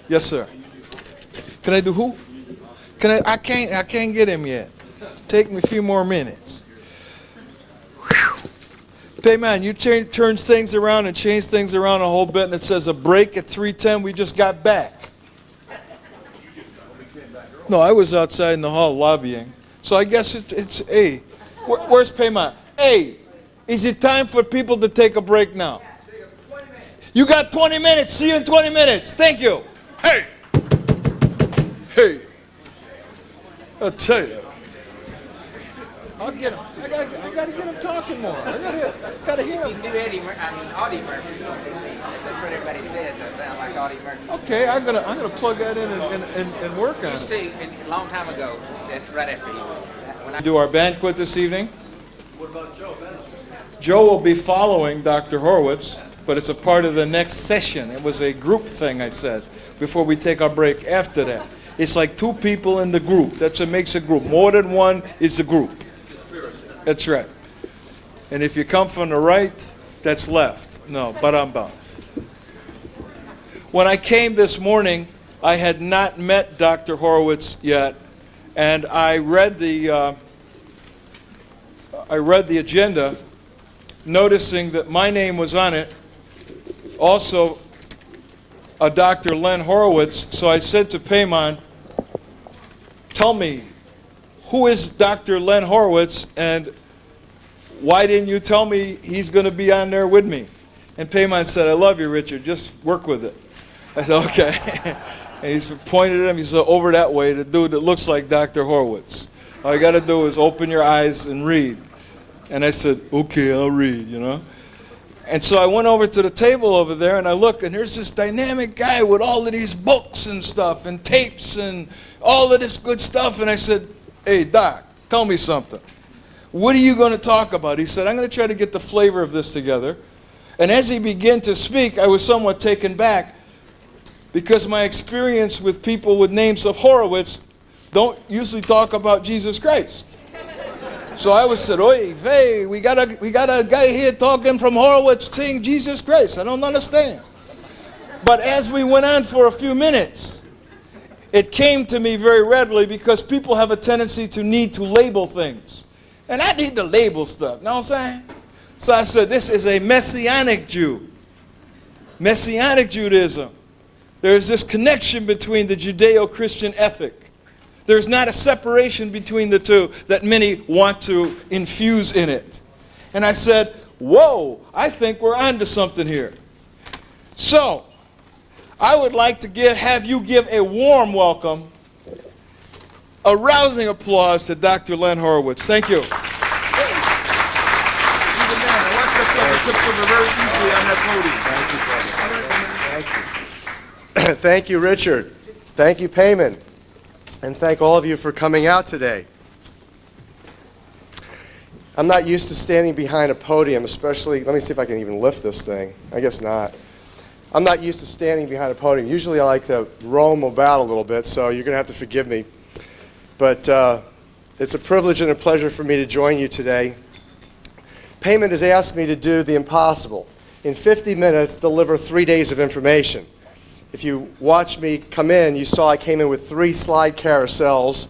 Yes, sir. Can I do who? I can't get him yet. Take me a few more minutes. Hey man, you turn things around and change things around a whole bit, and it says a break at 3:10. We just got back. No, I was outside in the hall lobbying. So I guess it's hey, where's Payman? Hey, is it time for people to take a break now? You got 20 minutes. See you in 20 minutes. Thank you. Hey! Hey! I'll tell you. I'll get him. I gotta get him talking more. I gotta hear him. You can do Audie Murphy. That's what everybody says. I sound like Audie Murphy. Okay, I'm gonna plug that in and work on Used it. to, a long time ago, that's right after you. When I Do our banquet this evening. What about Joe? Joe will be following Dr. Horowitz, but it's a part of the next session. It was a group thing, I said, before we take our break after that. It's like two people in the group. That's what makes a group. More than one is a group. That's right. And if you come from the right, that's left. No, but I'm bound. When I came this morning, I had not met Dr. Horowitz yet, and I read the agenda, noticing that my name was on it. Also, a Dr. Len Horowitz. So I said to Payman, tell me, who is Dr. Len Horowitz, and why didn't you tell me he's going to be on there with me? And Payman said, I love you, Richard. Just work with it. I said, okay. And he pointed at him. He said, over that way, the dude that looks like Dr. Horowitz. All you got to do is open your eyes and read. And I said, okay, I'll read, you know. And so I went over to the table over there, and I look, and there's this dynamic guy with all of these books and stuff and tapes and all of this good stuff. And I said, hey, Doc, tell me something. What are you going to talk about? He said, I'm going to try to get the flavor of this together. And as he began to speak, I was somewhat taken back because my experience with people with names of Horowitz don't usually talk about Jesus Christ. So I was said, oy vey, we got a guy here talking from Horowitz saying Jesus Christ. I don't understand. But as we went on for a few minutes, it came to me very readily because people have a tendency to need to label things. And I need to label stuff, know what I'm saying? So I said, this is a Messianic Jew. Messianic Judaism. There's this connection between the Judeo-Christian ethic. There's not a separation between the two that many want to infuse in it. And I said, whoa, I think we're onto something here. So, I would like to have you give a warm welcome, a rousing applause to Dr. Len Horowitz. Thank you. Thank you, Richard. Thank you, Payman. And thank all of you for coming out today. I'm not used to standing behind a podium, especially, let me see if I can even lift this thing. I guess not. I'm not used to standing behind a podium. Usually I like to roam about a little bit, so you're going to have to forgive me. But it's a privilege and a pleasure for me to join you today. Payman has asked me to do the impossible. In 50 minutes, deliver 3 days of information. If you watched me come in, you saw I came in with 3 slide carousels.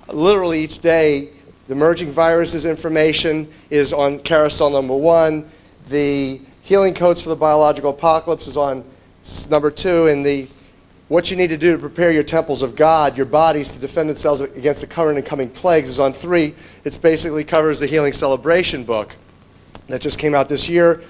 Literally each day, the emerging viruses information is on carousel number 1. The healing codes for the biological apocalypse is on number 2. And what you need to do to prepare your temples of God, your bodies to defend themselves against the current and coming plagues is on 3. It basically covers the Healing Celebration book that just came out this year.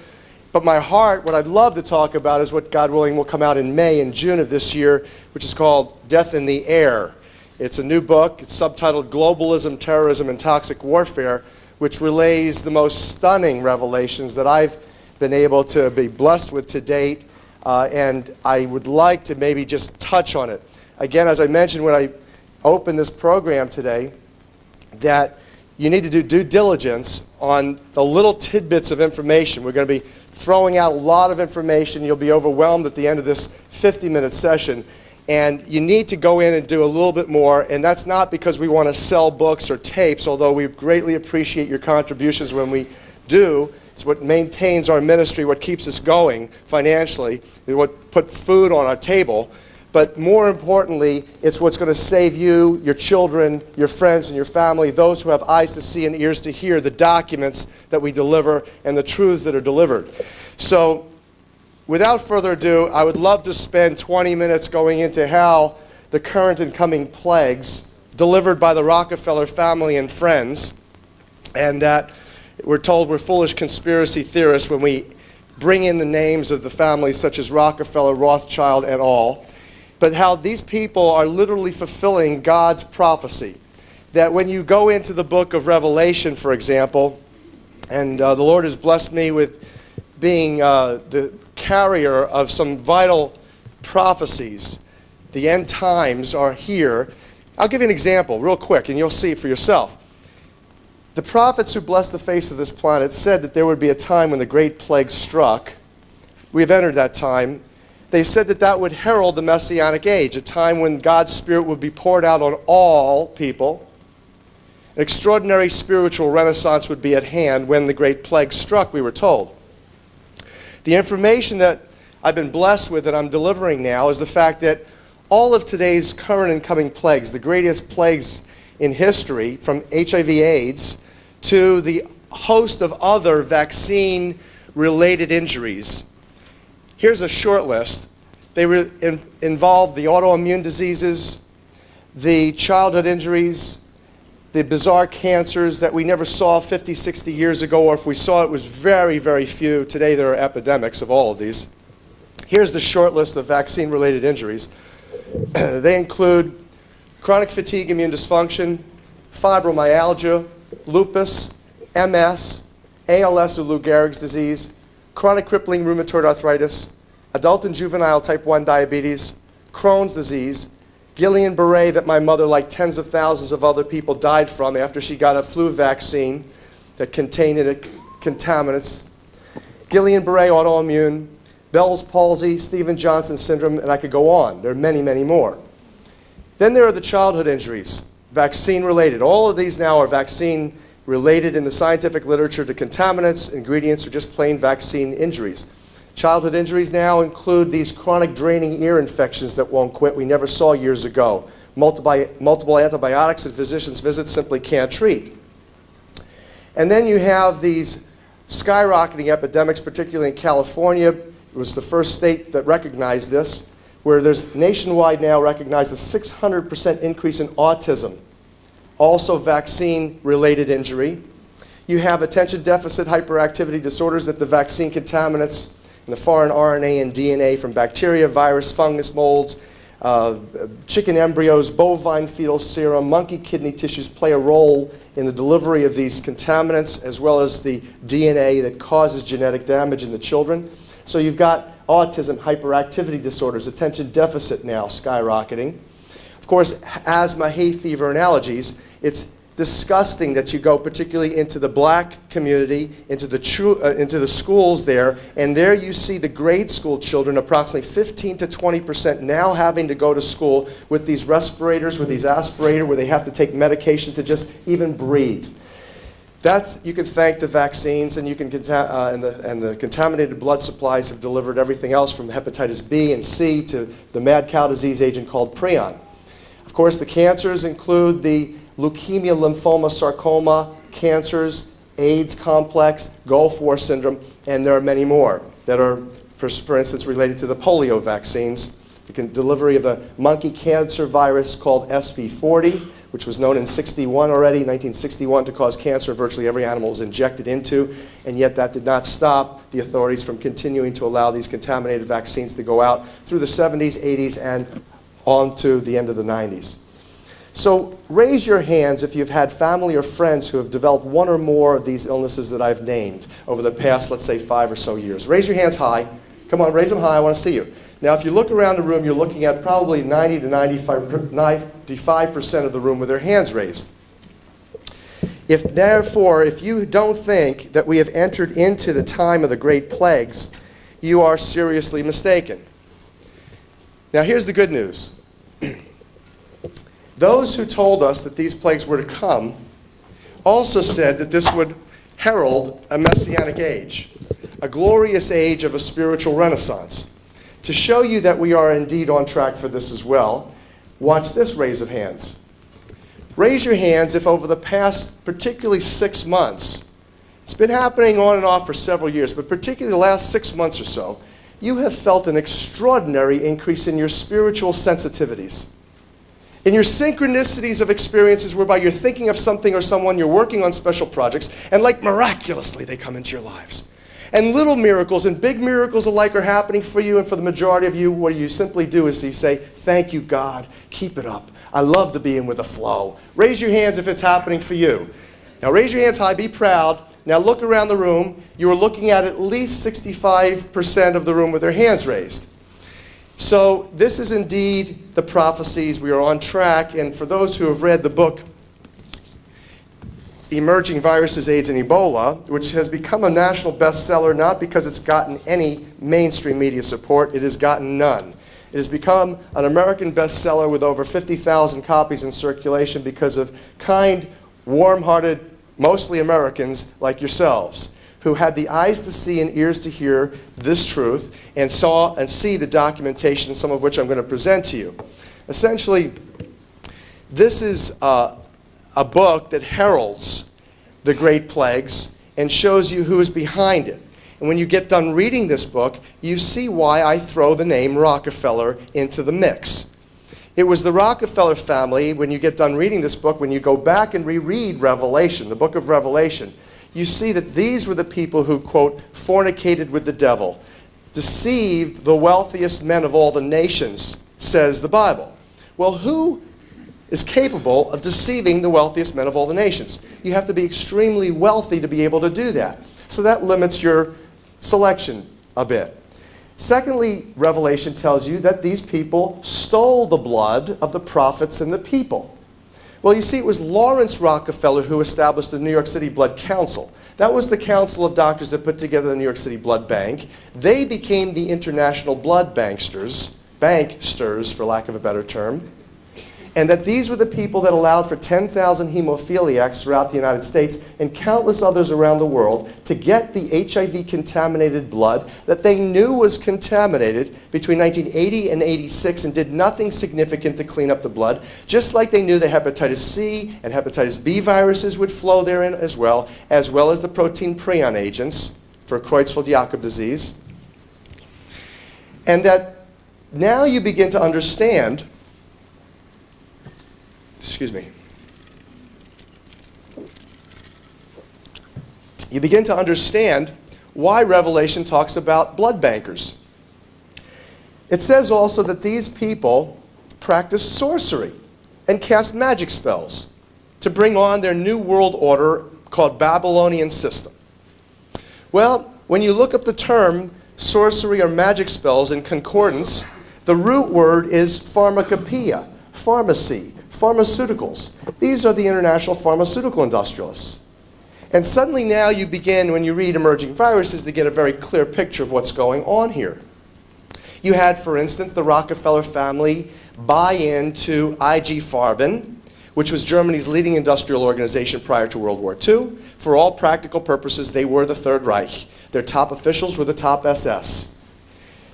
But my heart, what I'd love to talk about is what, God willing, will come out in May and June of this year, which is called Death in the Air. It's a new book. It's subtitled Globalism, Terrorism, and Toxic Warfare, which relays the most stunning revelations that I've been able to be blessed with to date. And I would like to maybe just touch on it. Again, as I mentioned when I opened this program today, that you need to do due diligence on the little tidbits of information. We're going to be throwing out a lot of information. You'll be overwhelmed at the end of this 50-minute session. And you need to go in and do a little bit more. And that's not because we want to sell books or tapes, although we greatly appreciate your contributions when we do. It's what maintains our ministry, what keeps us going financially, what puts food on our table. But more importantly, it's what's going to save you, your children, your friends, and your family, those who have eyes to see and ears to hear, the documents that we deliver and the truths that are delivered. So, without further ado, I would love to spend 20 minutes going into how the current and coming plagues, delivered by the Rockefeller family and friends, and that we're told we're foolish conspiracy theorists when we bring in the names of the families such as Rockefeller, Rothschild, et al., but how these people are literally fulfilling God's prophecy. That when you go into the book of Revelation, for example, and the Lord has blessed me with being the carrier of some vital prophecies, the end times are here. I'll give you an example real quick, and you'll see it for yourself. The prophets who blessed the face of this planet said that there would be a time when the great plague struck. We have entered that time. They said that that would herald the Messianic age, a time when God's Spirit would be poured out on all people. An extraordinary spiritual renaissance would be at hand when the great plague struck, we were told. The information that I've been blessed with that I'm delivering now is the fact that all of today's current and coming plagues, the greatest plagues in history, from HIV/AIDS to the host of other vaccine-related injuries. Here's a short list. They involve the autoimmune diseases, the childhood injuries, the bizarre cancers that we never saw 50, 60 years ago, or if we saw it was very, very few. Today there are epidemics of all of these. Here's the short list of vaccine-related injuries. They include chronic fatigue immune dysfunction, fibromyalgia, lupus, MS, ALS or Lou Gehrig's disease, chronic crippling rheumatoid arthritis, adult and juvenile type 1 diabetes, Crohn's disease, Guillain-Barré that my mother, like tens of thousands of other people, died from after she got a flu vaccine that contained in it contaminants, Guillain-Barré autoimmune, Bell's palsy, Stevens-Johnson syndrome, and I could go on. There are many, many more. Then there are the childhood injuries, vaccine-related. All of these now are vaccine-related in the scientific literature. The contaminants, ingredients, are just plain vaccine injuries. Childhood injuries now include these chronic draining ear infections that won't quit we never saw years ago. Multiple antibiotics that physicians' visits simply can't treat. And then you have these skyrocketing epidemics, particularly in California. It was the first state that recognized this, where there's nationwide now recognized a 600% increase in autism, also vaccine-related injury. You have attention deficit hyperactivity disorders that the vaccine contaminants and the foreign RNA and DNA from bacteria, virus, fungus, molds, chicken embryos, bovine fetal serum, monkey kidney tissues play a role in the delivery of these contaminants, as well as the DNA that causes genetic damage in the children. So you've got autism, hyperactivity disorders, attention deficit now skyrocketing. Of course, asthma, hay fever, and allergies. It's disgusting that you go particularly into the black community, into the schools there, and there you see the grade school children, approximately 15 to 20% now having to go to school with these respirators, with these aspirators, where they have to take medication to just even breathe. That's, you can thank the vaccines, and you can and the contaminated blood supplies have delivered everything else from hepatitis B and C to the mad cow disease agent called prion. Of course, the cancers include the leukemia, lymphoma, sarcoma, cancers, AIDS complex, Gulf War syndrome, and there are many more that are, for instance, related to the polio vaccines. The delivery of the monkey cancer virus called SV40, which was known in 1961 to cause cancer virtually every animal was injected into, and yet that did not stop the authorities from continuing to allow these contaminated vaccines to go out through the 70s, 80s, and on to the end of the 90s. So raise your hands if you've had family or friends who have developed one or more of these illnesses that I've named over the past, let's say, 5 or so years. Raise your hands high. Come on, raise them high. I want to see you. Now, if you look around the room, you're looking at probably 90 to 95% of the room with their hands raised. Therefore, if you don't think that we have entered into the time of the great plagues, you are seriously mistaken. Now, here's the good news. Those who told us that these plagues were to come also said that this would herald a messianic age, a glorious age of a spiritual renaissance. To show you that we are indeed on track for this as well, watch this raise of hands. Raise your hands if over the past, particularly 6 months, it's been happening on and off for several years, but particularly the last 6 months or so, you have felt an extraordinary increase in your spiritual sensitivities, in your synchronicities of experiences whereby you're thinking of something or someone, you're working on special projects, and like miraculously they come into your lives. And little miracles and big miracles alike are happening for you, and for the majority of you, what you simply do is you say, thank you, God, keep it up. I love to be in with the flow. Raise your hands if it's happening for you. Now raise your hands high, be proud. Now look around the room. You are looking at least 65% of the room with their hands raised. So this is indeed the prophecies. We are on track. And for those who have read the book, Emerging Viruses, AIDS, and Ebola, which has become a national bestseller not because it's gotten any mainstream media support, it has gotten none. It has become an American bestseller with over 50,000 copies in circulation because of kind, warm-hearted, mostly Americans like yourselves, who had the eyes to see and ears to hear this truth and saw and see the documentation, some of which I'm going to present to you. Essentially, this is a book that heralds the great plagues and shows you who is behind it. And when you get done reading this book, you see why I throw the name Rockefeller into the mix. It was the Rockefeller family, when you get done reading this book, when you go back and reread Revelation, the book of Revelation, you see that these were the people who, quote, fornicated with the devil, deceived the wealthiest men of all the nations, says the Bible. Well, who is capable of deceiving the wealthiest men of all the nations? You have to be extremely wealthy to be able to do that. So that limits your selection a bit. Secondly, Revelation tells you that these people stole the blood of the prophets and the people. Well, you see, it was Lawrence Rockefeller who established the New York City Blood Council. That was the council of doctors that put together the New York City Blood Bank. They became the international blood banksters for lack of a better term. And that these were the people that allowed for 10,000 hemophiliacs throughout the United States and countless others around the world to get the HIV-contaminated blood that they knew was contaminated between 1980 and 86 and did nothing significant to clean up the blood, just like they knew the hepatitis C and hepatitis B viruses would flow therein as well as the protein prion agents for Creutzfeldt-Jakob disease. And that now you begin to understand, you begin to understand why Revelation talks about blood bankers. It says also that these people practice sorcery and cast magic spells to bring on their new world order called Babylonian system. Well, when you look up the term sorcery or magic spells in concordance, the root word is pharmacopoeia, pharmacy, pharmaceuticals. These are the international pharmaceutical industrialists. And suddenly now you begin, when you read Emerging Viruses, to get a very clear picture of what's going on here. You had, for instance, the Rockefeller family buy into IG Farben, which was Germany's leading industrial organization prior to World War II. For all practical purposes, they were the Third Reich. Their top officials were the top SS.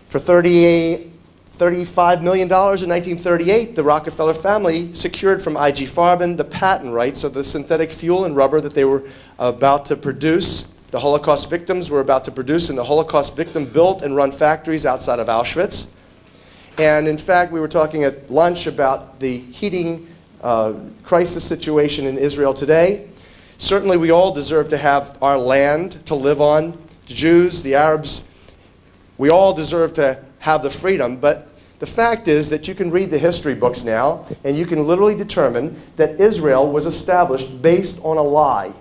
For $35 million in 1938, the Rockefeller family secured from IG Farben the patent rights of the synthetic fuel and rubber that they were about to produce. The Holocaust victims were about to produce in the Holocaust victim-built and run factories outside of Auschwitz. And in fact, we were talking at lunch about the heating crisis situation in Israel today. Certainly, we all deserve to have our land to live on. The Jews, the Arabs, we all deserve to have the freedom, but the fact is that you can read the history books now, and you can literally determine that Israel was established based on a lie.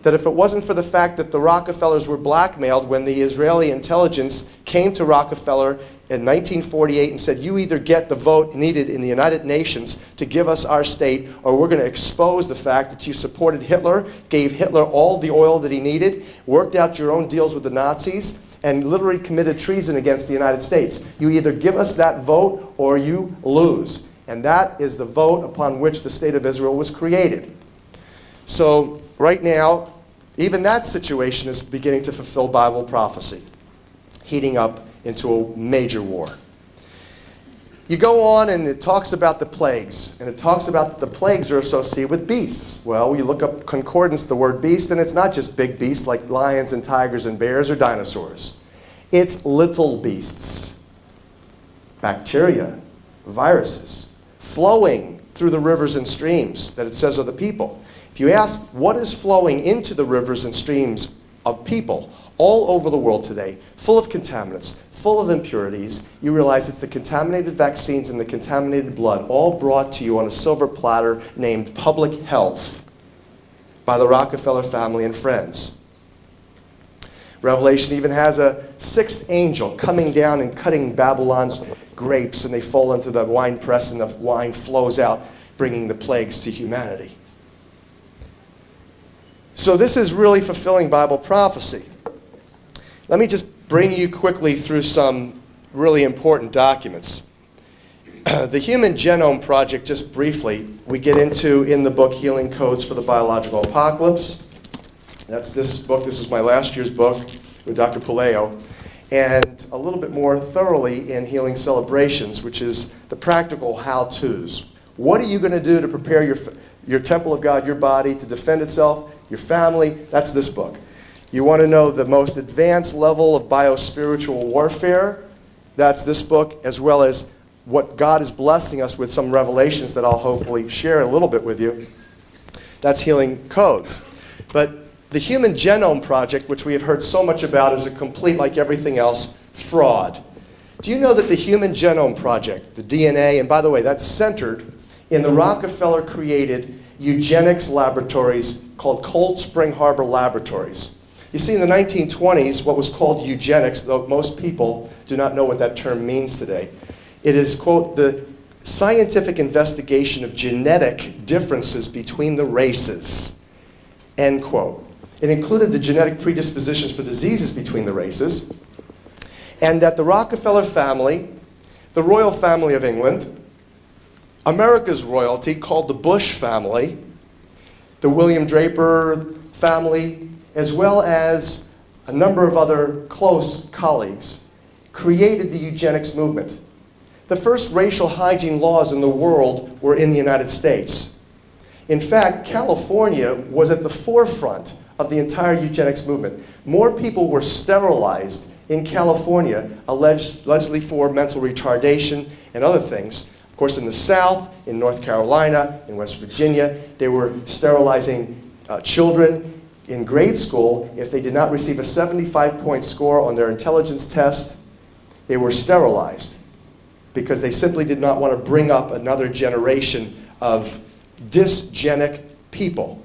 That if it wasn't for the fact that the Rockefellers were blackmailed when the Israeli intelligence came to Rockefeller in 1948 and said, you either get the vote needed in the United Nations to give us our state, or we're going to expose the fact that you supported Hitler, gave Hitler all the oil that he needed, worked out your own deals with the Nazis, and literally committed treason against the United States. You either give us that vote or you lose. And that is the vote upon which the State of Israel was created. So right now, even that situation is beginning to fulfill Bible prophecy, heating up into a major war. You go on and it talks about the plagues, and it talks about that the plagues are associated with beasts. Well, you look up concordance, the word beast, and it's not just big beasts like lions and tigers and bears or dinosaurs. It's little beasts, bacteria, viruses, flowing through the rivers and streams that it says are the people. If you ask what is flowing into the rivers and streams of people all over the world today, full of contaminants, full of impurities, you realize it's the contaminated vaccines and the contaminated blood, all brought to you on a silver platter named public health by the Rockefeller family and friends. Revelation even has a sixth angel coming down and cutting Babylon's grapes, and they fall into the wine press and the wine flows out, bringing the plagues to humanity. So this is really fulfilling Bible prophecy. Let me just bring you quickly through some really important documents. The Human Genome Project, just briefly, we get into in the book Healing Codes for the Biological Apocalypse. That's this book. This is my last year's book with Dr. Puleo. And a little bit more thoroughly in Healing Celebrations, which is the practical how-tos. What are you going to do to prepare your temple of God, your body, to defend itself, your family? That's this book. You want to know the most advanced level of biospiritual warfare? That's this book, as well as what God is blessing us with, some revelations that I'll hopefully share a little bit with you. That's Healing Codes. But the Human Genome Project, which we have heard so much about, is a complete, like everything else, fraud. Do you know that the Human Genome Project, the DNA, and by the way, that's centered in the Rockefeller-created eugenics laboratories called Cold Spring Harbor Laboratories. You see, in the 1920s, what was called eugenics, though most people do not know what that term means today, it is, quote, the scientific investigation of genetic differences between the races, end quote. It included the genetic predispositions for diseases between the races, and that the Rockefeller family, the royal family of England, America's royalty called the Bush family, the William Draper family, as well as a number of other close colleagues, created the eugenics movement. The first racial hygiene laws in the world were in the United States. In fact, California was at the forefront of the entire eugenics movement. More people were sterilized in California, allegedly for mental retardation and other things. Of course, in the South, in North Carolina, in West Virginia, they were sterilizing children in grade school. If they did not receive a 75-point score on their intelligence test, they were sterilized because they simply did not want to bring up another generation of dysgenic people.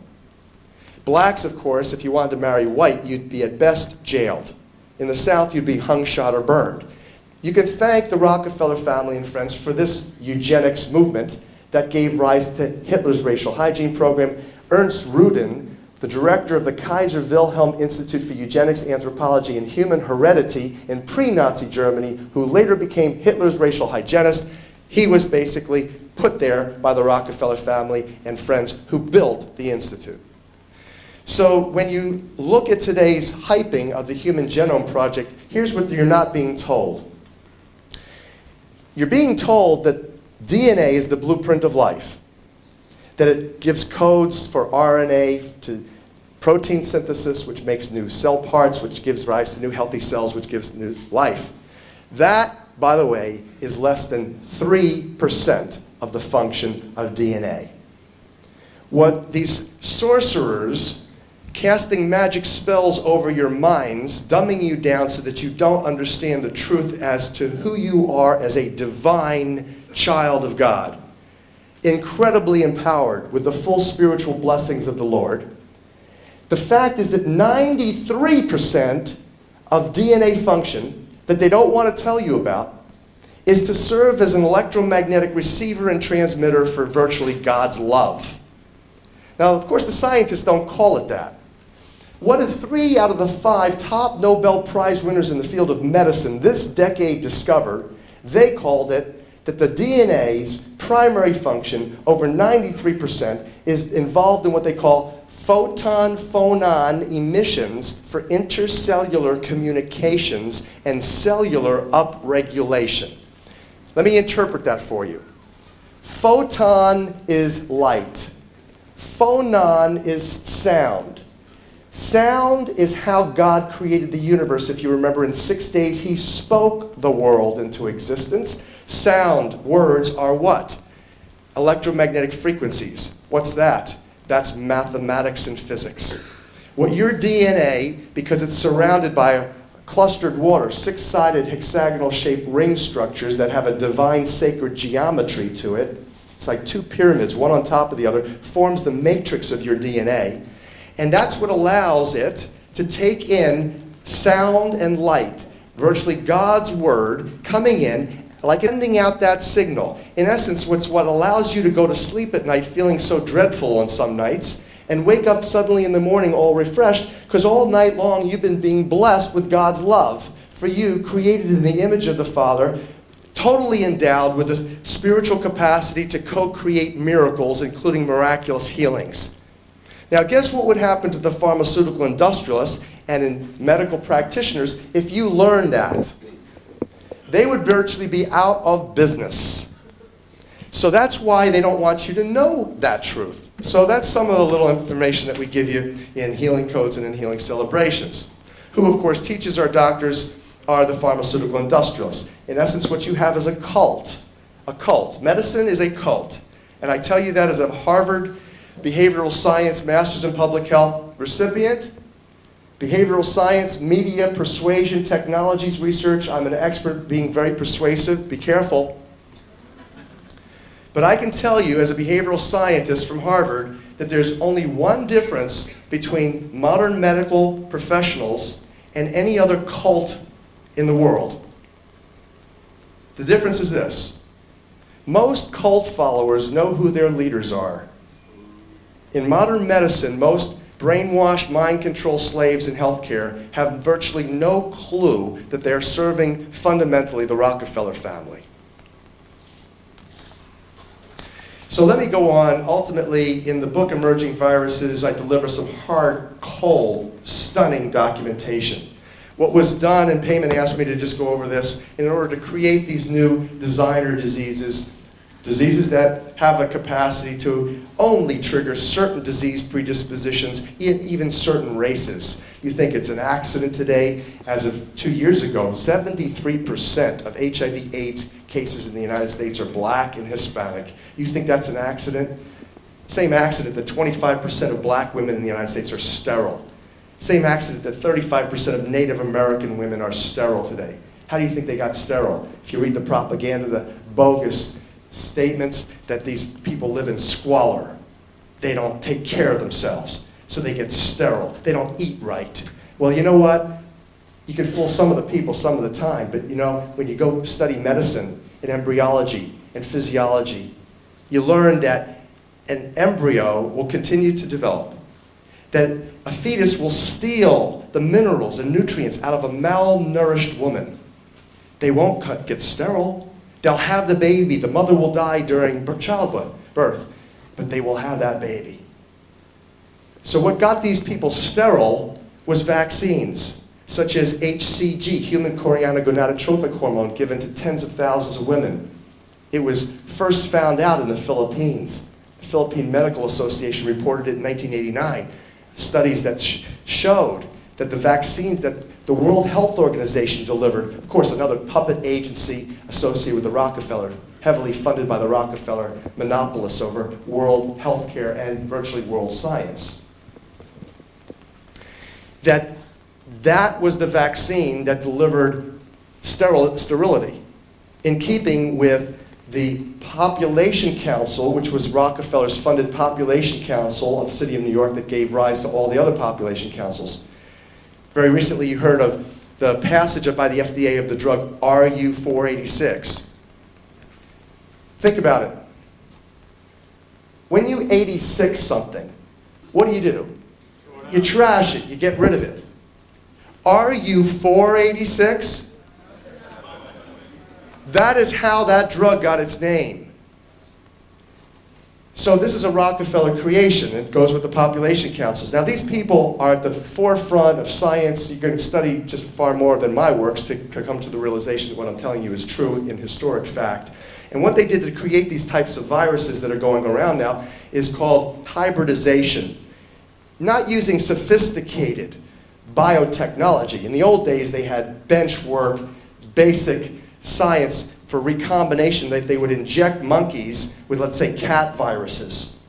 Blacks, of course, if you wanted to marry white, you'd be at best jailed. In the South, you'd be hung, shot, or burned. You can thank the Rockefeller family and friends for this eugenics movement that gave rise to Hitler's racial hygiene program. Ernst Rudin, the director of the Kaiser Wilhelm Institute for Eugenics, Anthropology, and Human Heredity in pre-Nazi Germany, who later became Hitler's racial hygienist, he was basically put there by the Rockefeller family and friends who built the institute. So when you look at today's hyping of the Human Genome Project, here's what you're not being told. You're being told that DNA is the blueprint of life, that it gives codes for RNA to protein synthesis, which makes new cell parts, which gives rise to new healthy cells, which gives new life. That, by the way, is less than 3% of the function of DNA. What these sorcerers casting magic spells over your minds, dumbing you down so that you don't understand the truth as to who you are as a divine child of God, incredibly empowered with the full spiritual blessings of the Lord. The fact is that 93% of DNA function that they don't want to tell you about is to serve as an electromagnetic receiver and transmitter for virtually God's love. Now, of course, the scientists don't call it that. What if 3 out of the 5 top Nobel Prize winners in the field of medicine this decade discovered? They called it that the DNA's primary function, over 93%, is involved in what they call photon-phonon emissions for intercellular communications and cellular upregulation. Let me interpret that for you. Photon is light. Phonon is sound. Sound is how God created the universe. If you remember, in 6 days, he spoke the world into existence. Sound, words, are what? Electromagnetic frequencies. What's that? That's mathematics and physics. What your DNA, because it's surrounded by clustered water, 6-sided hexagonal-shaped ring structures that have a divine sacred geometry to it, it's like 2 pyramids, one on top of the other, forms the matrix of your DNA. And that's what allows it to take in sound and light, virtually God's word coming in, like sending out that signal. In essence, what's what allows you to go to sleep at night feeling so dreadful on some nights and wake up suddenly in the morning all refreshed, because all night long you've been being blessed with God's love for you, created in the image of the Father, totally endowed with the spiritual capacity to co-create miracles, including miraculous healings. Now, guess what would happen to the pharmaceutical industrialists and in medical practitioners if you learned that? They would virtually be out of business. So that's why they don't want you to know that truth. So that's some of the little information that we give you in healing codes and in healing celebrations. Who, of course, teaches our doctors are the pharmaceutical industrialists. In essence, what you have is a cult. A cult. Medicine is a cult. And I tell you that as a Harvard Behavioral Science Masters in Public Health recipient. Behavioral science, media, persuasion, technologies, research. I'm an expert being very persuasive. Be careful. But I can tell you as a behavioral scientist from Harvard that there's only one difference between modern medical professionals and any other cult in the world. The difference is this. Most cult followers know who their leaders are. In modern medicine, most brainwashed, mind-controlled slaves in healthcare have virtually no clue that they're serving fundamentally the Rockefeller family. So let me go on. Ultimately, in the book Emerging Viruses, I deliver some hard, cold, stunning documentation. What was done, and Payman asked me to just go over this, in order to create these new designer diseases, diseases that have a capacity to only trigger certain disease predispositions in even certain races. You think it's an accident today? As of 2 years ago, 73% of HIV/AIDS cases in the United States are black and Hispanic. You think that's an accident? Same accident that 25% of black women in the United States are sterile. Same accident that 35% of Native American women are sterile today. How do you think they got sterile? If you read the propaganda, the bogus statements that these people live in squalor. They don't take care of themselves, so they get sterile. They don't eat right. Well, you know what? You can fool some of the people some of the time, but you know, when you go study medicine and embryology and physiology, you learn that an embryo will continue to develop, that a fetus will steal the minerals and nutrients out of a malnourished woman. They won't get sterile. They'll have the baby. The mother will die during childbirth, but they will have that baby. So what got these people sterile was vaccines, such as HCG, human chorionic gonadotrophic hormone, given to tens of thousands of women. It was first found out in the Philippines. The Philippine Medical Association reported it in 1989. Studies that showed that the vaccines that the World Health Organization delivered, of course, another puppet agency associated with the Rockefeller, heavily funded by the Rockefeller monopolists over world healthcare and virtually world science. That was the vaccine that delivered sterility, in keeping with the Population Council, which was Rockefeller's funded Population Council of the City of New York that gave rise to all the other population councils. Very recently you heard of the passage by the FDA of the drug RU486. Think about it. When you 86 something, what do? You trash it, you get rid of it. Are you for 86? That is how that drug got its name. So this is a Rockefeller creation. It goes with the population councils. Now these people are at the forefront of science. You can study just far more than my works to come to the realization that what I'm telling you is true in historic fact. And what they did to create these types of viruses that are going around now is called hybridization. Not using sophisticated biotechnology. In the old days they had bench work, basic science for recombination. They would inject monkeys with, let's say, cat viruses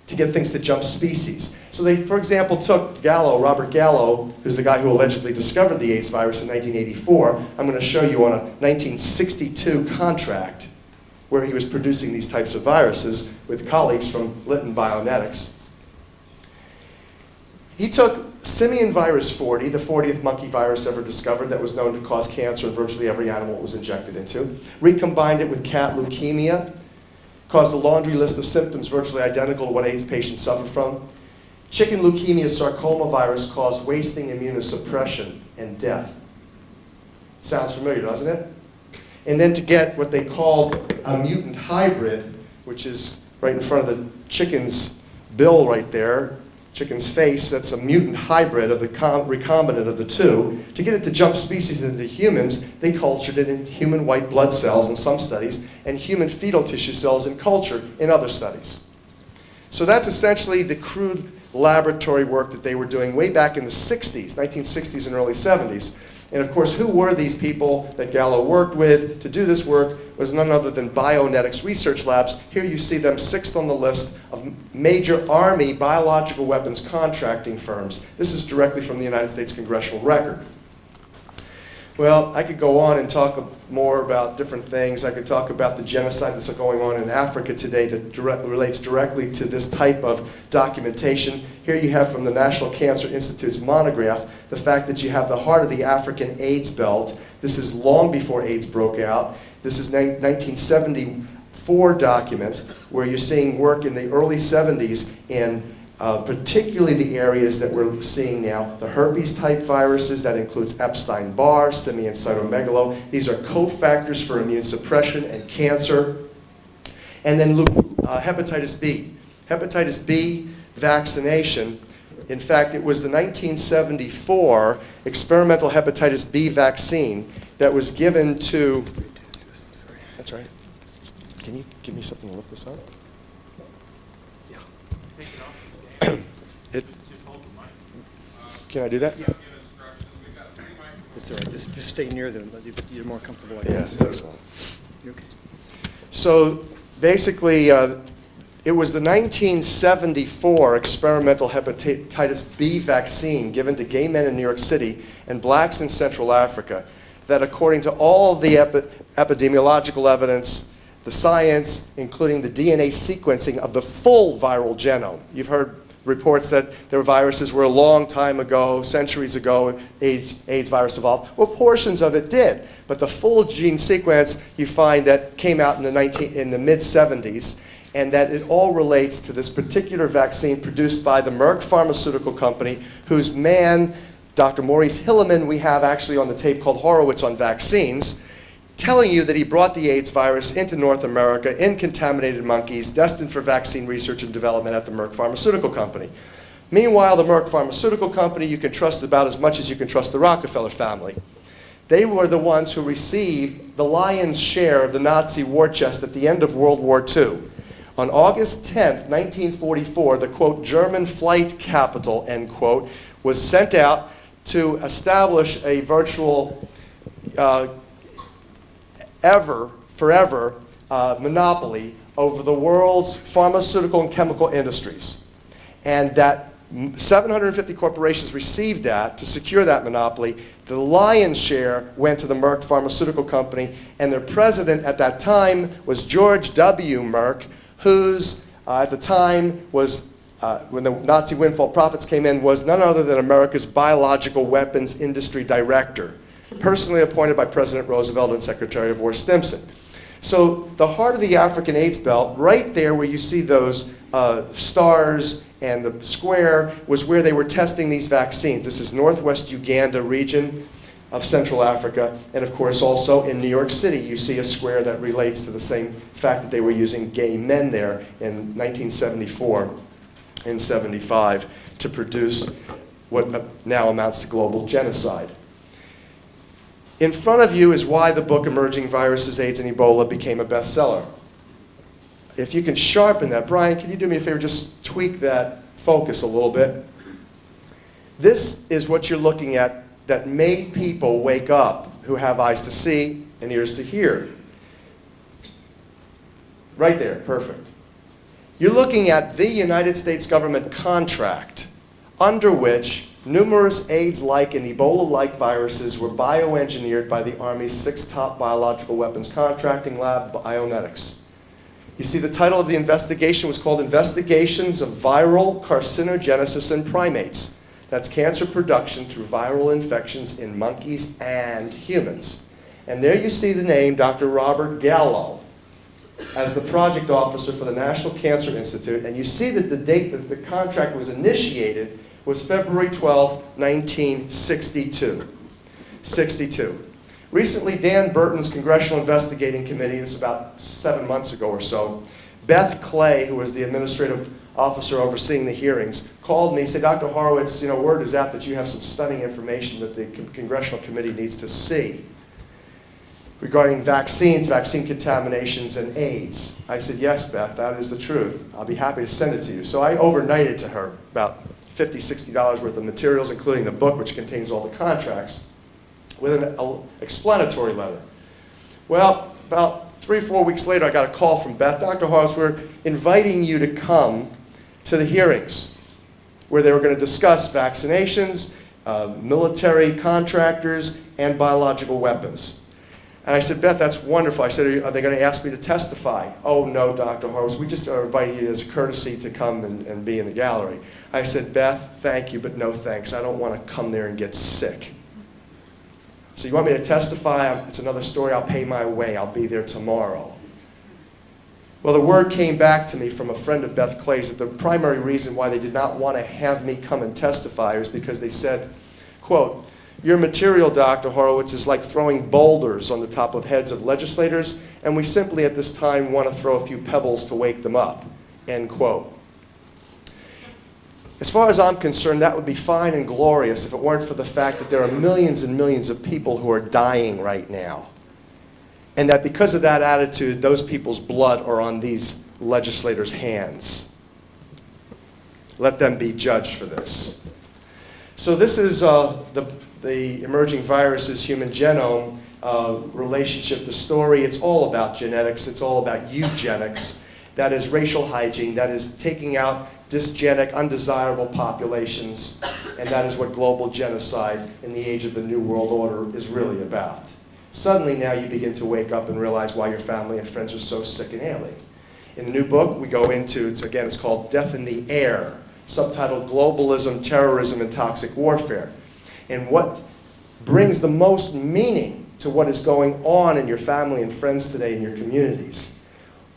to get things to jump species. So they, for example, took Gallo, Robert Gallo, who's the guy who allegedly discovered the AIDS virus in 1984. I'm going to show you on a 1962 contract where he was producing these types of viruses with colleagues from Lytton Bionetics. He took simian virus 40, the 40th monkey virus ever discovered that was known to cause cancer in virtually every animal it was injected into, recombined it with cat leukemia, caused a laundry list of symptoms virtually identical to what AIDS patients suffer from. Chicken leukemia sarcoma virus caused wasting immunosuppression and death. Sounds familiar, doesn't it? And then to get what they called a mutant hybrid, which is right in front of the chicken's bill right there, chicken's face, that's a mutant hybrid of the recombinant of the two. To get it to jump species into humans, they cultured it in human white blood cells in some studies and human fetal tissue cells in culture in other studies. So that's essentially the crude laboratory work that they were doing way back in the 60s, 1960s and early 70s. And of course, who were these people that Gallo worked with to do this work? Was none other than bionetics research labs. Here you see them 6th on the list of major Army biological weapons contracting firms. This is directly from the United States Congressional Record. Well, I could go on and talk more about different things. I could talk about the genocide that's going on in Africa today that relates directly to this type of documentation. Here you have from the National Cancer Institute's monograph the fact that you have the heart of the African AIDS belt. This is long before AIDS broke out. This is 1974 document where you're seeing work in the early 70s in particularly the areas that we're seeing now, the herpes-type viruses, that includes Epstein-Barr, simian cytomegalo. These are cofactors for immune suppression and cancer. And then hepatitis B. Hepatitis B vaccination. In fact, it was the 1974 experimental hepatitis B vaccine that was given to... That's right. Can you give me something to lift this up? Can I do that? Yeah. That's all right. Just stay near them. You're more comfortable. Yes, excellent. Okay. So basically, it was the 1974 experimental hepatitis B vaccine given to gay men in New York City and blacks in Central Africa that, according to all the epidemiological evidence, the science, including the DNA sequencing of the full viral genome. You've heard reports that their viruses were a long time ago, centuries ago, AIDS virus evolved. Well, portions of it did, but the full gene sequence you find that came out in the mid-70s, and that it all relates to this particular vaccine produced by the Merck pharmaceutical company, whose man, Dr. Maurice Hilleman, we have actually on the tape called Horowitz on Vaccines, telling you that he brought the AIDS virus into North America in contaminated monkeys destined for vaccine research and development at the Merck Pharmaceutical Company. Meanwhile, the Merck Pharmaceutical Company you can trust about as much as you can trust the Rockefeller family. They were the ones who received the lion's share of the Nazi war chest at the end of World War II. On August 10th, 1944, the, quote, German flight capital, end quote, was sent out to establish a virtual forever monopoly over the world's pharmaceutical and chemical industries. And that 750 corporations received that to secure that monopoly. The lion's share went to the Merck Pharmaceutical Company, and their president at that time was George W. Merck, whose, at the time, was, when the Nazi windfall profits came in, was none other than America's biological weapons industry director, personally appointed by President Roosevelt and Secretary of War Stimson. So the heart of the African AIDS belt, right there where you see those stars and the square, was where they were testing these vaccines. This is northwest Uganda region of Central Africa, and of course also in New York City you see a square that relates to the same fact that they were using gay men there in 1974 and 75 to produce what now amounts to global genocide. In front of you is why the book Emerging Viruses, AIDS, and Ebola became a bestseller. If you can sharpen that, Brian, can you do me a favor, just tweak that focus a little bit? This is what you're looking at that made people wake up who have eyes to see and ears to hear. Right there, perfect. You're looking at the United States government contract under which numerous AIDS-like and Ebola-like viruses were bioengineered by the Army's 6 top biological weapons contracting lab, Bionetics. You see, the title of the investigation was called Investigations of Viral Carcinogenesis in Primates. That's cancer production through viral infections in monkeys and humans. And there you see the name Dr. Robert Gallo as the project officer for the National Cancer Institute. And you see that the date that the contract was initiated was February 12, 1962. 62. Recently, Dan Burton's Congressional Investigating Committee, this is about 7 months ago or so, Beth Clay, who was the administrative officer overseeing the hearings, called me and said, Dr. Horowitz, you know, word is out that you have some stunning information that the Congressional Committee needs to see regarding vaccines, vaccine contaminations, and AIDS. I said, yes, Beth, that is the truth. I'll be happy to send it to you. So I overnighted to her about $50, $60 worth of materials, including the book, which contains all the contracts, with an explanatory letter. Well, about 3 or 4 weeks later, I got a call from Beth. Dr. Horowitz, we're inviting you to come to the hearings where they were going to discuss vaccinations, military contractors, and biological weapons. And I said, Beth, that's wonderful. I said, are they going to ask me to testify? Oh, no, Dr. Horowitz, we just are inviting you as a courtesy to come and be in the gallery. I said, Beth, thank you, but no thanks. I don't want to come there and get sick. So you want me to testify? It's another story. I'll pay my way. I'll be there tomorrow. Well, the word came back to me from a friend of Beth Clay's that the primary reason why they did not want to have me come and testify was because they said, quote, your material, Dr. Horowitz, is like throwing boulders on the top of heads of legislators, and we simply at this time want to throw a few pebbles to wake them up, end quote. As far as I'm concerned, that would be fine and glorious if it weren't for the fact that there are millions and millions of people who are dying right now. And that because of that attitude, those people's blood are on these legislators' hands. Let them be judged for this. So this is the Emerging Viruses Human Genome relationship, the story. It's all about genetics. It's all about eugenics. That is racial hygiene. That is taking out dysgenic, undesirable populations. And that is what global genocide in the age of the New World Order is really about. Suddenly now you begin to wake up and realize why your family and friends are so sick and ailing. In the new book, we go into, it's called Death in the Air, subtitled Globalism, Terrorism, and Toxic Warfare. And what brings the most meaning to what is going on in your family and friends today in your communities.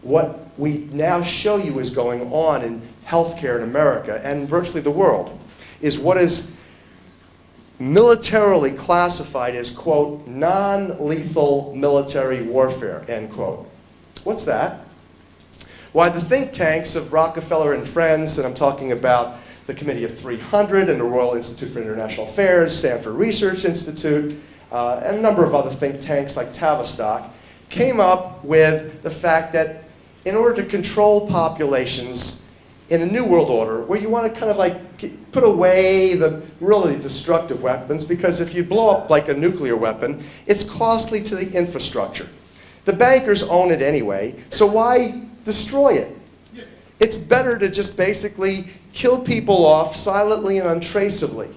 What we now show you is going on in healthcare in America and virtually the world is what is militarily classified as, quote, non-lethal military warfare, end quote. What's that? Why, the think tanks of Rockefeller and Friends, and I'm talking about the Committee of 300 and the Royal Institute for International Affairs, Stanford Research Institute, and a number of other think tanks like Tavistock, came up with the fact that in order to control populations in a new world order, where you want to kind of like put away the really destructive weapons, because if you blow up like a nuclear weapon, it's costly to the infrastructure. The bankers own it anyway, so why destroy it? It's better to just basically kill people off silently and untraceably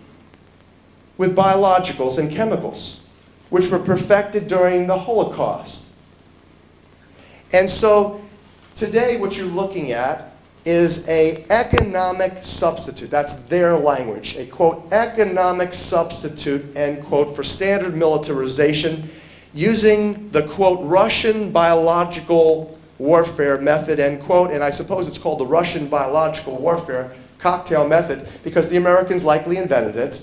with biologicals and chemicals, which were perfected during the Holocaust. And so today what you're looking at is an economic substitute. That's their language. A, quote, economic substitute, end quote, for standard militarization using the, quote, Russian biological warfare method, end quote, and I suppose it's called the Russian biological warfare cocktail method because the Americans likely invented it,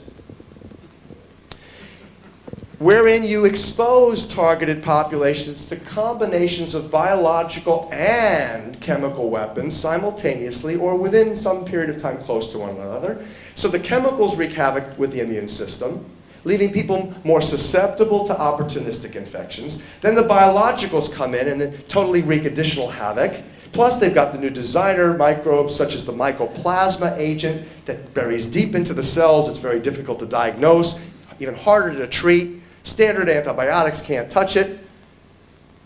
wherein you expose targeted populations to combinations of biological and chemical weapons simultaneously or within some period of time close to one another. So the chemicals wreak havoc with the immune system, leaving people more susceptible to opportunistic infections. Then the biologicals come in and then totally wreak additional havoc. Plus, they've got the new designer microbes, such as the mycoplasma agent that buries deep into the cells. It's very difficult to diagnose, even harder to treat. Standard antibiotics can't touch it.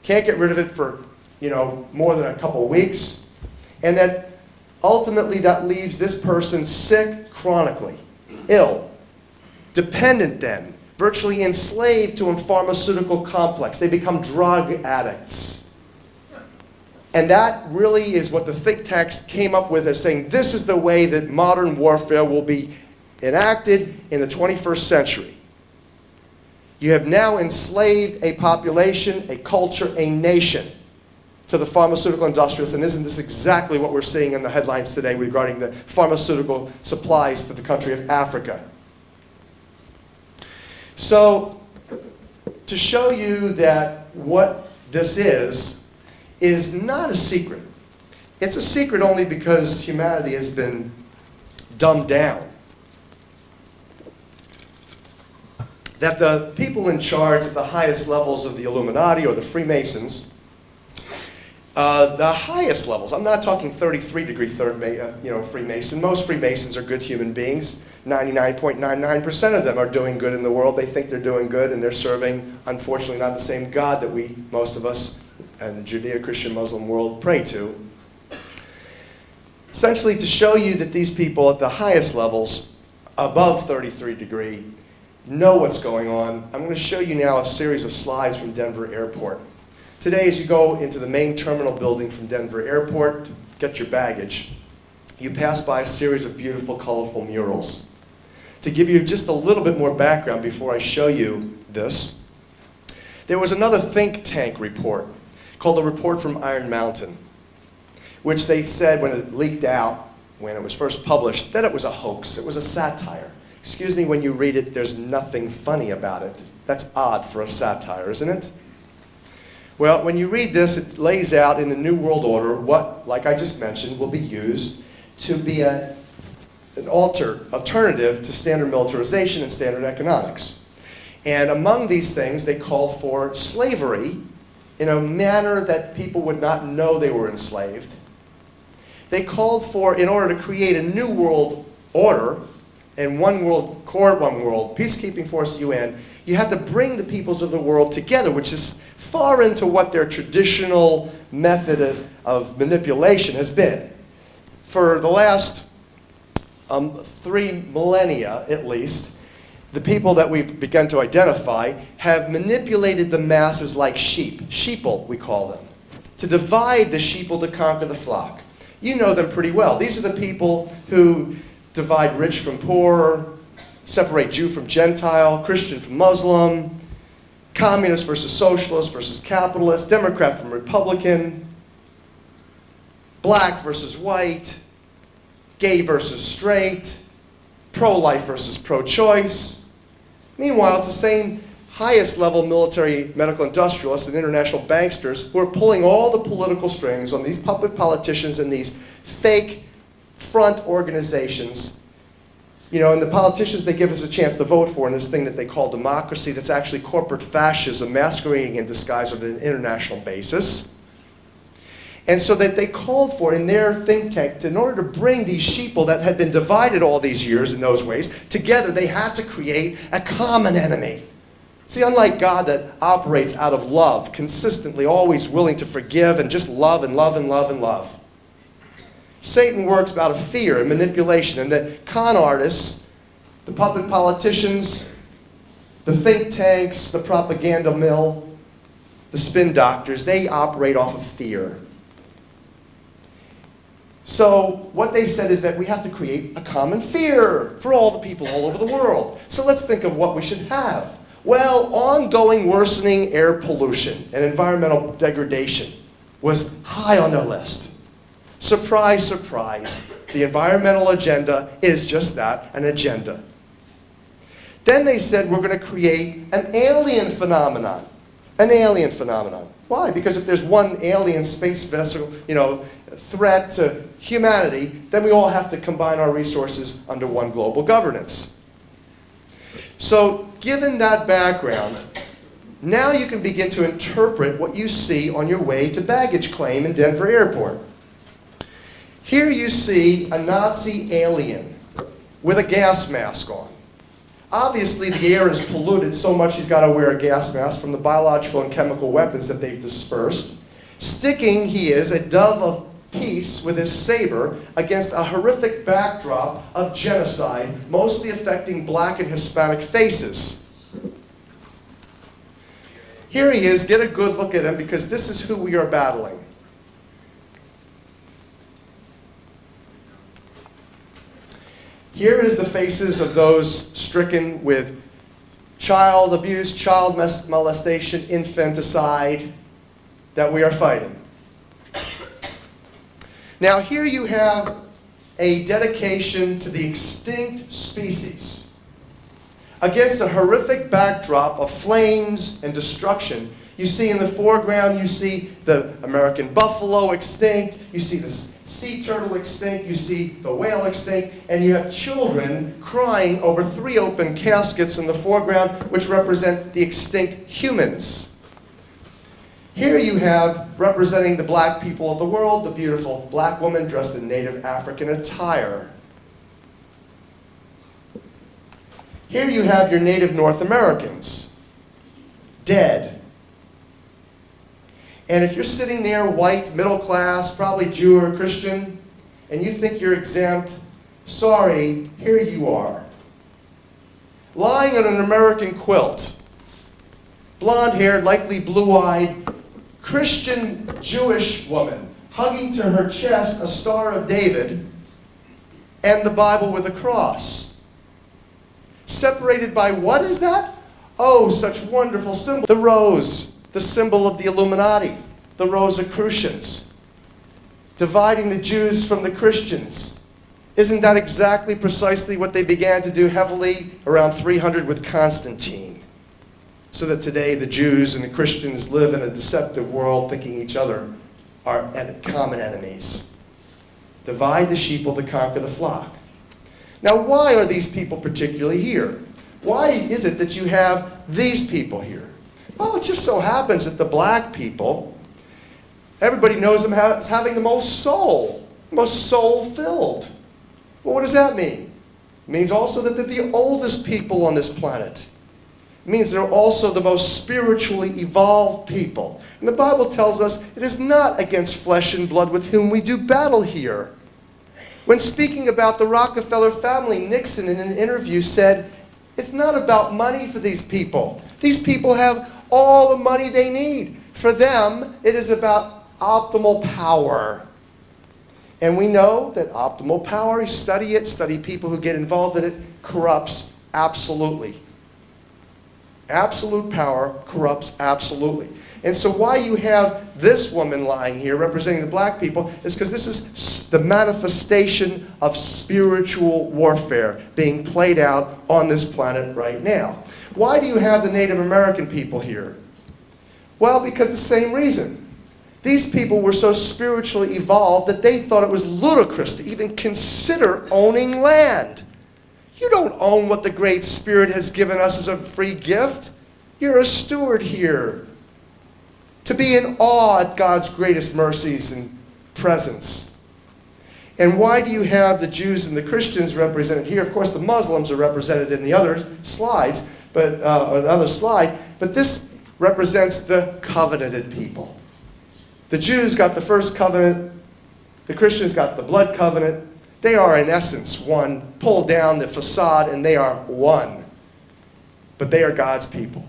Can't get rid of it for, more than a couple weeks. And then ultimately that leaves this person sick chronically, ill, dependent then, virtually enslaved to a pharmaceutical complex. They become drug addicts. And that really is what the think tanks came up with as saying this is the way that modern warfare will be enacted in the 21st century. You have now enslaved a population, a culture, a nation to the pharmaceutical industrialists, and isn't this exactly what we're seeing in the headlines today regarding the pharmaceutical supplies to the country of Africa? So, to show you that what this is not a secret. It's a secret only because humanity has been dumbed down. That the people in charge at the highest levels of the Illuminati or the Freemasons, the highest levels, I'm not talking 33-degree Freemason. Most Freemasons are good human beings. 99.99% of them are doing good in the world. They think they're doing good, and they're serving, unfortunately, not the same God that most of us, and the Judeo-Christian Muslim world pray to. Essentially, to show you that these people at the highest levels, above 33-degree, know what's going on, I'm going to show you now a series of slides from Denver Airport. Today, as you go into the main terminal building from Denver Airport, get your baggage, you pass by a series of beautiful, colorful murals. To give you just a little bit more background before I show you this, there was another think tank report called the Report from Iron Mountain, which they said when it leaked out, when it was first published, that it was a hoax, it was a satire. Excuse me, when you read it, there's nothing funny about it. That's odd for a satire, isn't it? Well, when you read this, it lays out in the New World Order what, like I just mentioned, will be used to be an alternative to standard militarization and standard economics. And among these things, they called for slavery in a manner that people would not know they were enslaved. They called for, in order to create a new world order, and one world court, one world peacekeeping force, UN, you have to bring the peoples of the world together, which is far into what their traditional method of manipulation has been. For the last 3 millennia, at least, the people that we've begun to identify have manipulated the masses like sheep, sheeple we call them, to divide the sheeple to conquer the flock. You know them pretty well. These are the people who divide rich from poor, separate Jew from Gentile, Christian from Muslim, communist versus socialist versus capitalist, Democrat from Republican, black versus white, gay versus straight, pro-life versus pro-choice. Meanwhile, it's the same highest level military medical industrialists and international banksters who are pulling all the political strings on these puppet politicians and these fake front organizations. And the politicians they give us a chance to vote for in this thing that they call democracy that's actually corporate fascism masquerading in disguise on an international basis. And so that they called for in their think tank, in order to bring these sheeple that had been divided all these years in those ways, together they had to create a common enemy. See, unlike God that operates out of love, consistently always willing to forgive and just love and love and love and love, Satan works out of fear and manipulation, and the con artists, the puppet politicians, the think tanks, the propaganda mill, the spin doctors, they operate off of fear. So what they said is that we have to create a common fear for all the people all over the world. So let's think of what we should have. Well, ongoing worsening air pollution and environmental degradation was high on their list. Surprise, surprise. The environmental agenda is just that, an agenda. Then they said we're going to create an alien phenomenon. An alien phenomenon. Why? Because if there's one alien space vessel, threat to humanity, then we all have to combine our resources under one global governance. So, given that background, now you can begin to interpret what you see on your way to baggage claim in Denver Airport. Here you see a Nazi alien with a gas mask on. Obviously, the air is polluted so much he's got to wear a gas mask from the biological and chemical weapons that they've dispersed. Sticking, he is, a dove of peace with his saber against a horrific backdrop of genocide, mostly affecting black and Hispanic faces. Here he is. Get a good look at him because this is who we are battling. Here is the faces of those stricken with child abuse, child molestation, infanticide that we are fighting. Now here you have a dedication to the extinct species. Against a horrific backdrop of flames and destruction, you see in the foreground, you see the American buffalo extinct, you see the sea turtle extinct, you see the whale extinct, and you have children crying over 3 open caskets in the foreground, which represent the extinct humans. Here you have, representing the black people of the world, the beautiful black woman dressed in native African attire. Here you have your native North Americans, dead. And if you're sitting there, white, middle class, probably Jew or Christian, and you think you're exempt, sorry, here you are. Lying on an American quilt, blonde-haired, likely blue-eyed, Christian Jewish woman, hugging to her chest a Star of David and the Bible with a cross. Separated by what is that? Oh, such wonderful symbol. The rose, the symbol of the Illuminati, the Rosicrucians, dividing the Jews from the Christians. Isn't that exactly precisely what they began to do heavily around 300 with Constantine? So that today the Jews and the Christians live in a deceptive world thinking each other are common enemies. Divide the sheeple to conquer the flock. Now why are these people particularly here? Why is it that you have these people here? Well, it just so happens that the black people, everybody knows them as having the most soul-filled. Well, what does that mean? It means also that they're the oldest people on this planet. It means they're also the most spiritually evolved people. And the Bible tells us it is not against flesh and blood with whom we do battle here. When speaking about the Rockefeller family, Nixon in an interview said, it's not about money for these people. These people have all the money they need. For them, it is about optimal power. And we know that optimal power, you study it, study people who get involved in it, corrupts absolutely. Absolute power corrupts absolutely. And so why you have this woman lying here representing the black people is because this is the manifestation of spiritual warfare being played out on this planet right now. Why do you have the Native American people here? Well, because the same reason. These people were so spiritually evolved that they thought it was ludicrous to even consider owning land. You don't own what the Great Spirit has given us as a free gift. You're a steward here. To be in awe at God's greatest mercies and presence. And why do you have the Jews and the Christians represented here? Of course, the Muslims are represented in the other slides, or the other slide, but this represents the covenanted people. The Jews got the first covenant, the Christians got the blood covenant. They are, in essence, one. Pull down the facade, and they are one. But they are God's people.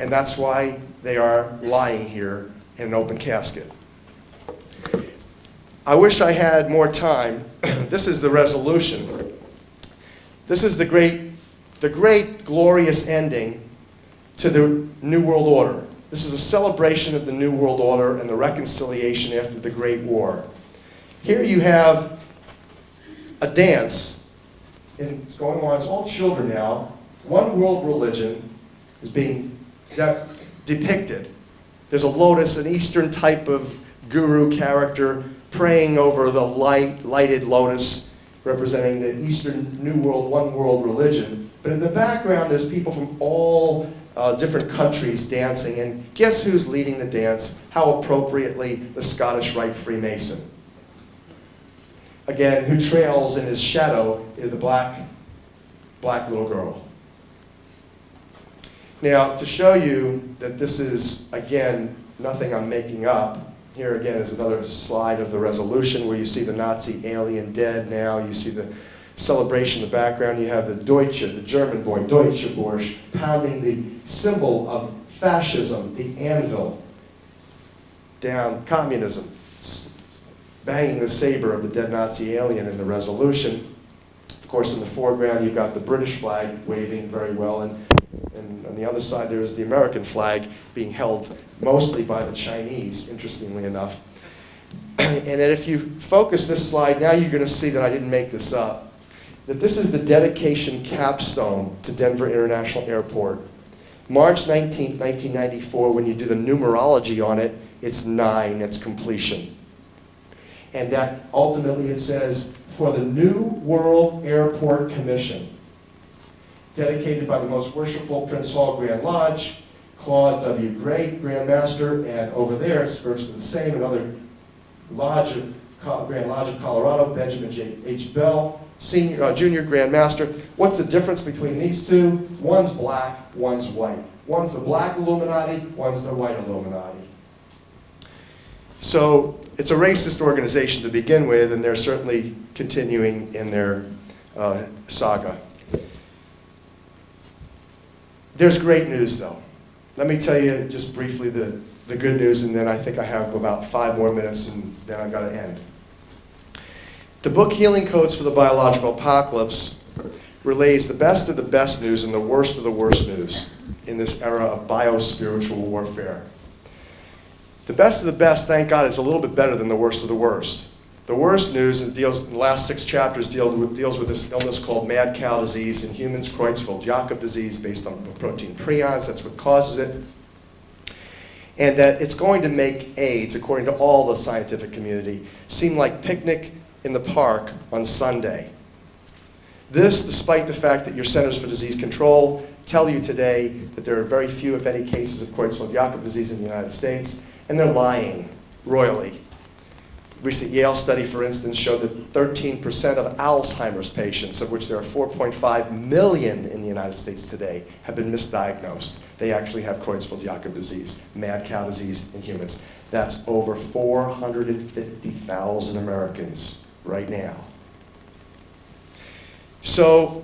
And that's why they are lying here in an open casket. I wish I had more time. This is the resolution. This is the great the great glorious ending to the New World Order. This is a celebration of the New World Order and the reconciliation after the Great War. Here you have a dance, and it's going on, it's all children now. One world religion is being depicted. There's a lotus, an Eastern type of guru character praying over the lighted lotus, representing the Eastern New World, one world religion. But in the background, there's people from all different countries dancing, and guess who's leading the dance? How appropriately, the Scottish Rite Freemason. Again, who trails in his shadow is the black little girl. Now, to show you that this is, again, nothing I'm making up, here again is another slide of the resolution where you see the Nazi alien dead now. You see the celebration in the background. You have the Deutsche, the German boy, Deutsche Bursch, pounding the symbol of fascism, the anvil, down communism, banging the saber of the dead Nazi alien in the resolution. Of course, in the foreground, you've got the British flag waving very well, and on the other side, there is the American flag being held mostly by the Chinese, interestingly enough. And that if you focus this slide, now you're going to see that I didn't make this up, that this is the dedication capstone to Denver International Airport. March 19, 1994, when you do the numerology on it, it's 9, it's completion. And that ultimately it says, for the New World Airport Commission, dedicated by the most worshipful Prince Hall Grand Lodge, Claude W. Gray, Grand Master, and over there, it's virtually the same, another lodge of Grand Lodge of Colorado, Benjamin J. H. Bell, Junior Grand Master. What's the difference between these two? One's black, one's white. One's the black Illuminati, one's the white Illuminati. So it's a racist organization to begin with, and they're certainly continuing in their saga. There's great news, though. Let me tell you just briefly the good news, and then I think I have about 5 more minutes, and then I've got to end. The book Healing Codes for the Biological Apocalypse relays the best of the best news and the worst of the worst news in this era of bio-spiritual warfare. The best of the best, thank God, is a little bit better than the worst of the worst. The worst news is in the last 6 chapters deals with this illness called mad cow disease in humans, Creutzfeldt-Jakob disease, based on the protein prions. That's what causes it. And that it's going to make AIDS, according to all the scientific community, seem like picnic in the park on Sunday. This, despite the fact that your Centers for Disease Control tell you today that there are very few, if any, cases of Creutzfeldt-Jakob disease in the United States, and they're lying royally. Recent Yale study, for instance, showed that 13% of Alzheimer's patients, of which there are 4.5 million in the United States today, have been misdiagnosed. They actually have Creutzfeldt-Jakob disease, mad cow disease in humans. That's over 450,000 Americans right now. So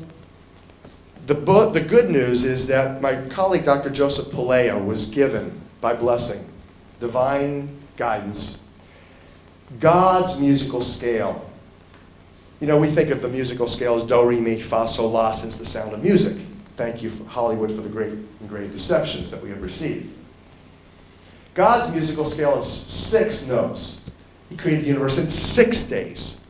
the good news is that my colleague, Dr. Joseph Palaio, was given, by blessing, divine guidance, God's musical scale. You know, we think of the musical scale as do, re, mi, fa, sol, la, since the sound of music. Thank you, Hollywood, for the great and grave deceptions that we have received. God's musical scale is 6 notes. He created the universe in 6 days.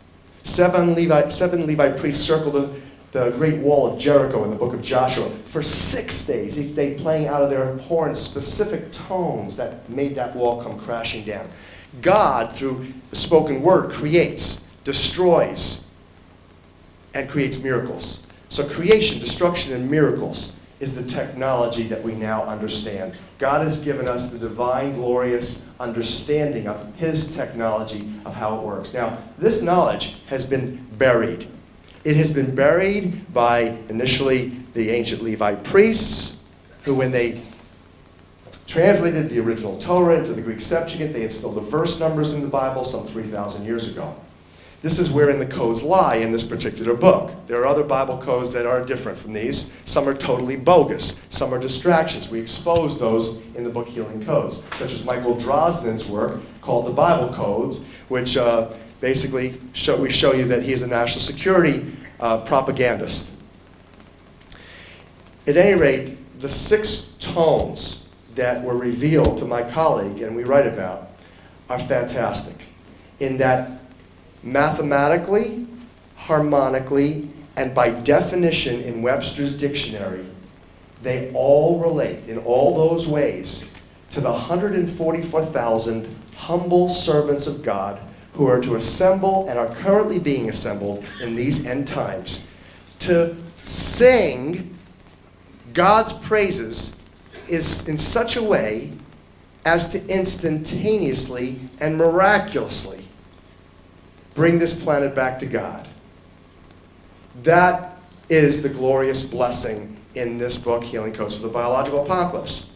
7 Levi priests circled the great wall of Jericho in the book of Joshua for 6 days, each day playing out of their horns specific tones that made that wall come crashing down. God, through the spoken word, creates, destroys, and creates miracles. So creation, destruction, and miracles is the technology that we now understand. God has given us the divine, glorious understanding of His technology of how it works. Now, this knowledge has been buried. It has been buried by, initially, the ancient Levi priests, who, when they translated the original Torah into the Greek Septuagint, they instilled the verse numbers in the Bible some 3,000 years ago. This is wherein the codes lie in this particular book. There are other Bible codes that are different from these. Some are totally bogus. Some are distractions. We expose those in the book Healing Codes, such as Michael Drosnin's work called The Bible Codes, which basically we show you that he is a national security propagandist. At any rate, the 6 tones that were revealed to my colleague and we write about are fantastic in that mathematically, harmonically, and by definition in Webster's dictionary, they all relate in all those ways to the 144,000 humble servants of God who are to assemble and are currently being assembled in these end times to sing God's praises is in such a way as to instantaneously and miraculously bring this planet back to God. That is the glorious blessing in this book, Healing Codes for the Biological Apocalypse.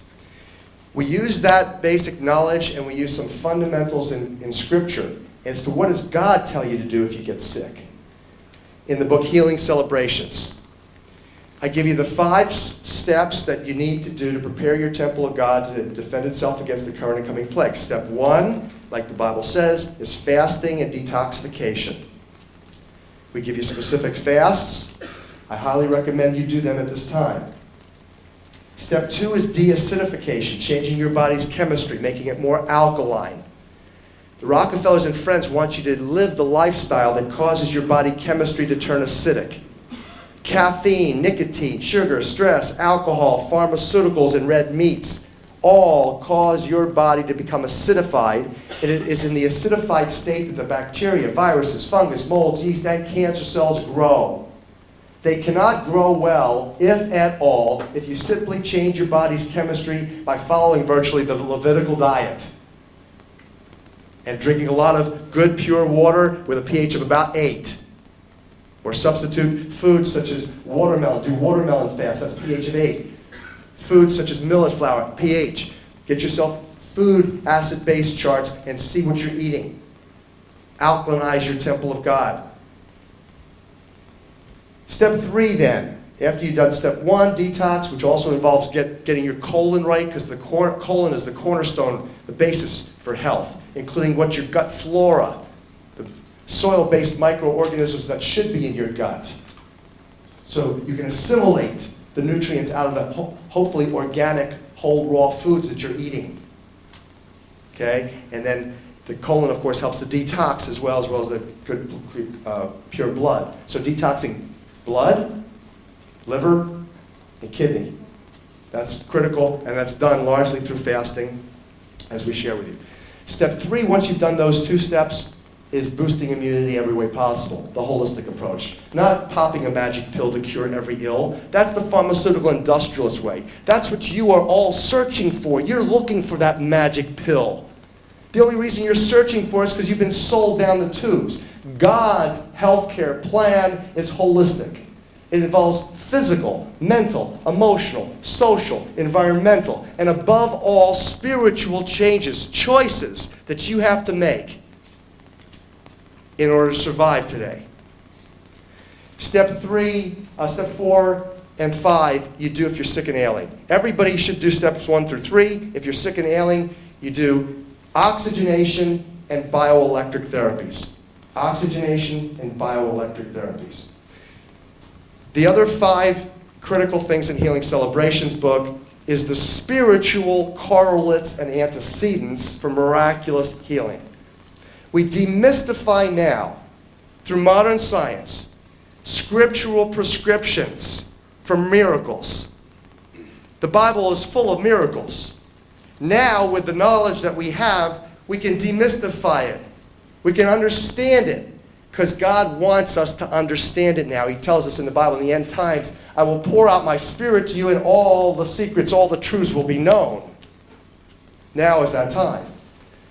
We use that basic knowledge and we use some fundamentals in Scripture as to what does God tell you to do if you get sick. In the book Healing Celebrations, I give you the 5 steps that you need to do to prepare your temple of God to defend itself against the current and coming plague. Step 1, like the Bible says, is fasting and detoxification. We give you specific fasts. I highly recommend you do them at this time. Step 2 is deacidification, changing your body's chemistry, making it more alkaline. The Rockefellers and friends want you to live the lifestyle that causes your body chemistry to turn acidic. Caffeine, nicotine, sugar, stress, alcohol, pharmaceuticals, and red meats all cause your body to become acidified. And it is in the acidified state that the bacteria, viruses, fungus, molds, yeast, and cancer cells grow. They cannot grow well, if at all, if you simply change your body's chemistry by following virtually the Levitical diet and drinking a lot of good, pure water with a pH of about 8. Or substitute foods such as watermelon. Do watermelon fast, that's pH of 8. Foods such as millet flour, pH. Get yourself food acid-base charts and see what you're eating. Alkalinize your temple of God. Step 3 then, after you've done step 1, detox, which also involves getting your colon right, because the colon is the cornerstone, the basis for health, including what your gut flora, the soil-based microorganisms that should be in your gut. So you can assimilate the nutrients out of the hopefully organic, whole, raw foods that you're eating. Okay? And then the colon, of course, helps to detox as well as the good, pure blood. So detoxing blood, liver, and kidney. That's critical, and that's done largely through fasting, as we share with you. Step 3, once you've done those 2 steps, is boosting immunity every way possible, the holistic approach. Not popping a magic pill to cure every ill. That's the pharmaceutical industrialist way. That's what you are all searching for. You're looking for that magic pill. The only reason you're searching for it is because you've been sold down the tubes. God's healthcare plan is holistic. It involves physical, mental, emotional, social, environmental, and above all, spiritual changes, choices that you have to make in order to survive today. Step 4 and 5, you do if you're sick and ailing. Everybody should do steps 1 through 3. If you're sick and ailing, you do oxygenation and bioelectric therapies. Oxygenation and bioelectric therapies. The other 5 critical things in Healing Celebrations book is the spiritual correlates and antecedents for miraculous healing. We demystify now, through modern science, scriptural prescriptions for miracles. The Bible is full of miracles. Now, with the knowledge that we have, we can demystify it. We can understand it, because God wants us to understand it now. He tells us in the Bible, in the end times, I will pour out my Spirit to you, and all the secrets, all the truths will be known. Now is that time.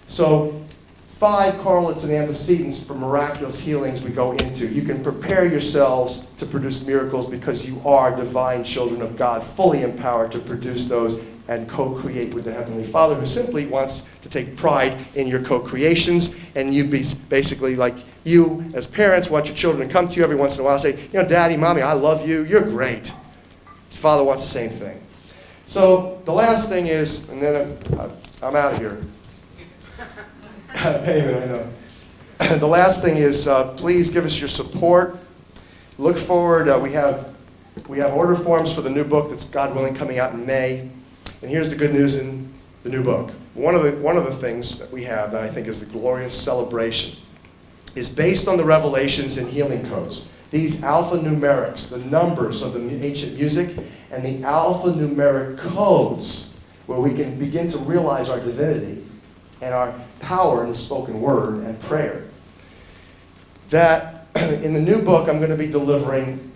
So, 5 correlates and antecedents for miraculous healings we go into. You can prepare yourselves to produce miracles because you are divine children of God, fully empowered to produce those and co-create with the Heavenly Father, who simply wants to take pride in your co-creations. And you be basically like you, as parents, want your children to come to you every once in a while and say, you know, Daddy, Mommy, I love you. You're great. His Father wants the same thing. So the last thing is, and then I'm out of here. Payment, I know. The last thing is, please give us your support. Look forward. We have We have order forms for the new book that's, God willing, coming out in May. And here's the good news in the new book. One of the things that we have that I think is the glorious celebration is based on the revelations and healing codes. These alphanumerics, the numbers of the ancient music, and the alphanumeric codes where we can begin to realize our divinity and our power in the spoken word and prayer. That in the new book, I'm going to be delivering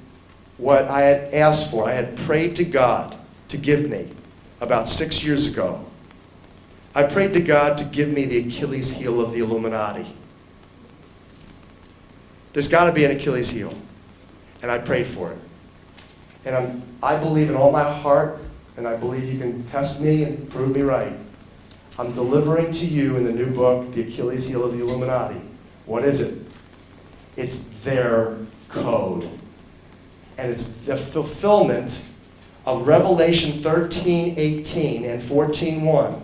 what I had asked for. I had prayed to God to give me about 6 years ago. I prayed to God to give me the Achilles heel of the Illuminati. There's got to be an Achilles heel. And I prayed for it. And I believe in all my heart, and I believe you can test me and prove me right. I'm delivering to you in the new book the Achilles heel of the Illuminati. What is it? It's their code. And it's the fulfillment of Revelation 13:18 and 14:1,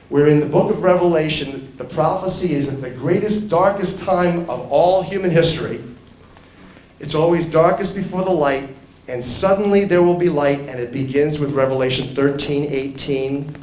where in the book of Revelation, the prophecy is at the greatest, darkest time of all human history. It's always darkest before the light, and suddenly there will be light, and it begins with Revelation 13:18